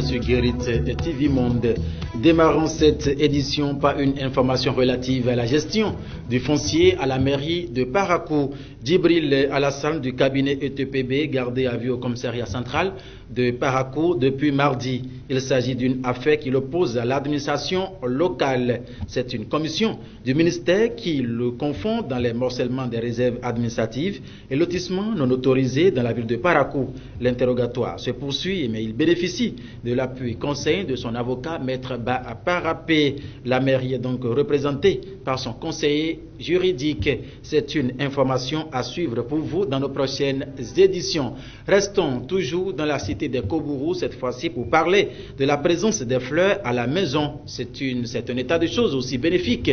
sur Guérit TV Monde. Démarrons cette édition par une information relative à la gestion du foncier à la mairie de Parakou. Djibril Alassane du cabinet ETPB, gardé à vue au commissariat central de Parakou depuis mardi. Il s'agit d'une affaire qui l'oppose à l'administration locale. C'est une commission du ministère qui le confond dans les morcellements des réserves administratives et lotissements non autorisés dans la ville de Parakou. L'interrogatoire se poursuit, mais il bénéficie de l'appui conseil de son avocat, Maître Parapé. La mairie est donc représentée par son conseiller juridique. C'est une information à suivre pour vous dans nos prochaines éditions. Restons toujours dans la cité des Kobourou, cette fois-ci pour parler de la présence des fleurs à la maison. C'est un état de choses aussi bénéfique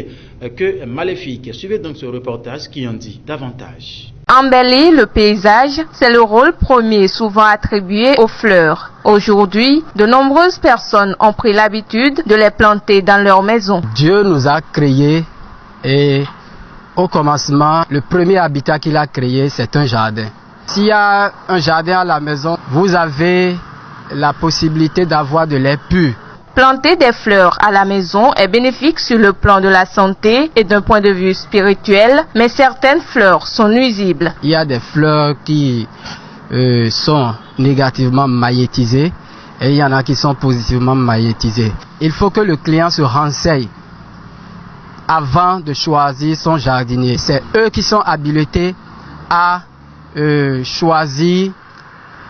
que maléfique. Suivez donc ce reportage qui en dit davantage. Embellir le paysage, c'est le rôle premier souvent attribué aux fleurs. Aujourd'hui, de nombreuses personnes ont pris l'habitude de les planter dans leur maison. Dieu nous a créés et au commencement, le premier habitat qu'il a créé, c'est un jardin. S'il y a un jardin à la maison, vous avez la possibilité d'avoir de l'air pur. Planter des fleurs à la maison est bénéfique sur le plan de la santé et d'un point de vue spirituel, mais certaines fleurs sont nuisibles. Il y a des fleurs qui sont négativement magnétisées et il y en a qui sont positivement magnétisées. Il faut que le client se renseigne avant de choisir son jardinier. C'est eux qui sont habilités à choisir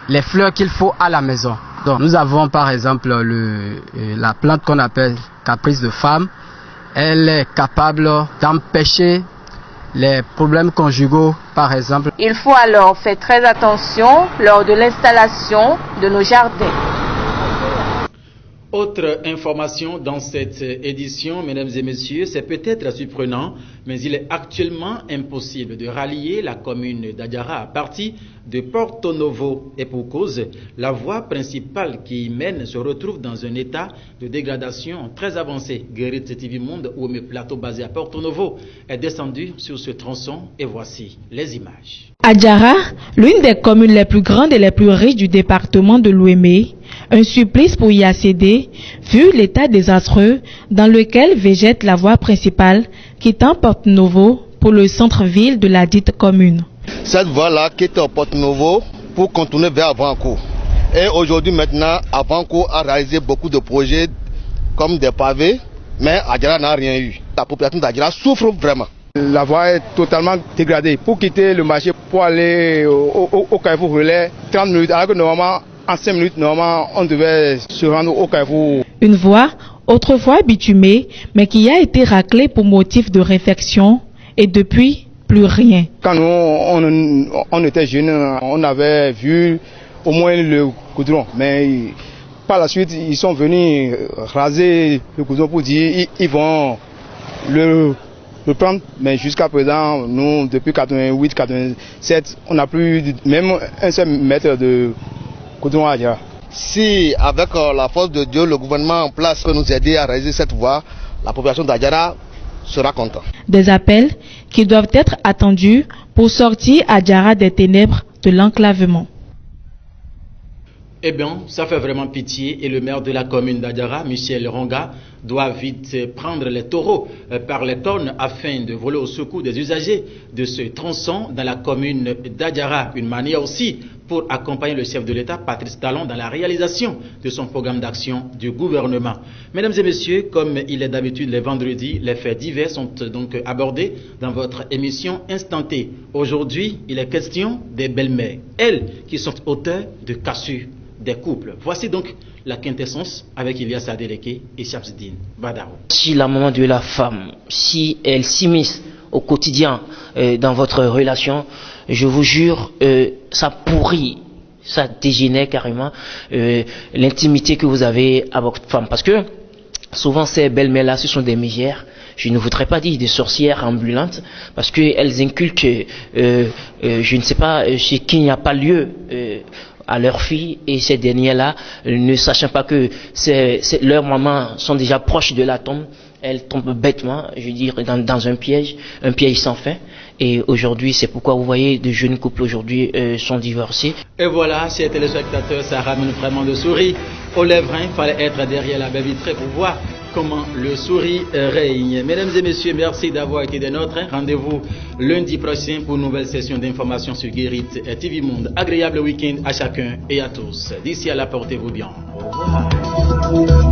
les fleurs qu'il faut à la maison. Donc, nous avons par exemple la plante qu'on appelle caprice de femme. Elle est capable d'empêcher les problèmes conjugaux, par exemple. Il faut alors faire très attention lors de l'installation de nos jardins. Autre information dans cette édition, mesdames et messieurs, c'est peut-être surprenant, mais il est actuellement impossible de rallier la commune d'Adjara à partir de Porto Novo. Et pour cause, la voie principale qui y mène se retrouve dans un état de dégradation très avancé. Guérit TV Monde, où le plateau basé à Porto Novo est descendu sur ce tronçon, et voici les images. Adjara, l'une des communes les plus grandes et les plus riches du département de l'Ouémé, un supplice pour y accéder, vu l'état désastreux dans lequel végète la voie principale quittant Porto Novo pour le centre-ville de la dite commune. Cette voie-là quitte Porto Novo pour contourner vers Avancourt. Et aujourd'hui maintenant, Avancourt a réalisé beaucoup de projets comme des pavés, mais Adjara n'a rien eu. La population d'Adjara souffre vraiment. La voie est totalement dégradée. Pour quitter le marché, pour aller au Carrefour Relais, 30 minutes, alors que normalement, en 5 minutes, normalement, on devait se rendre au Carrefour. Une voie autrefois bitumée, mais qui a été raclée pour motif de réfection, et depuis, plus rien. Quand nous, on était jeunes, on avait vu au moins le goudron, mais par la suite, ils sont venus raser le goudron pour dire ils vont le prendre, mais jusqu'à présent, nous, depuis 88, 87, on n'a plus même un seul mètre de goudron à Adjara. Si, avec la force de Dieu, le gouvernement en place peut nous aider à réaliser cette voie, la population d'Adjara sera contente. Des appels qui doivent être attendus pour sortir Adjara des ténèbres de l'enclavement. Eh bien, ça fait vraiment pitié et le maire de la commune d'Adjara, Michel Ronga, doit vite prendre les taureaux par les cornes afin de voler au secours des usagers de ce tronçon dans la commune d'Adjara. Une manière aussi pour accompagner le chef de l'État, Patrice Talon, dans la réalisation de son programme d'action du gouvernement. Mesdames et messieurs, comme il est d'habitude les vendredis, les faits divers sont donc abordés dans votre émission Instant T. Aujourd'hui, il est question des belles-mères, elles qui sont auteurs de cassures des couples. Voici donc la quintessence avec Ilyas Adeleke et Shamsuddin Badaro. Si la maman de la femme, si elle s'immisce au quotidien dans votre relation, je vous jure, ça pourrit, ça dégénère carrément l'intimité que vous avez à votre femme. Parce que souvent ces belles-mères-là, ce sont des mégères. Je ne voudrais pas dire des sorcières ambulantes, parce qu'elles inculquent, je ne sais pas, ce qu'il n'y a pas lieu à leurs filles, et ces dernières-là, ne sachant pas que leurs mamans sont déjà proches de la tombe, elles tombent bêtement, je veux dire, dans un piège sans fin. Et aujourd'hui, c'est pourquoi vous voyez de jeunes couples aujourd'hui sont divorcés. Et voilà, chers téléspectateurs, ça ramène vraiment le sourire aux lèvres. Il fallait être derrière la baie vitrée pour voir comment le sourire règne. Mesdames et messieurs, merci d'avoir été des nôtres. Rendez-vous lundi prochain pour une nouvelle session d'information sur Guérit et TV Monde. Agréable week-end à chacun et à tous. D'ici là, portez-vous bien. Au revoir.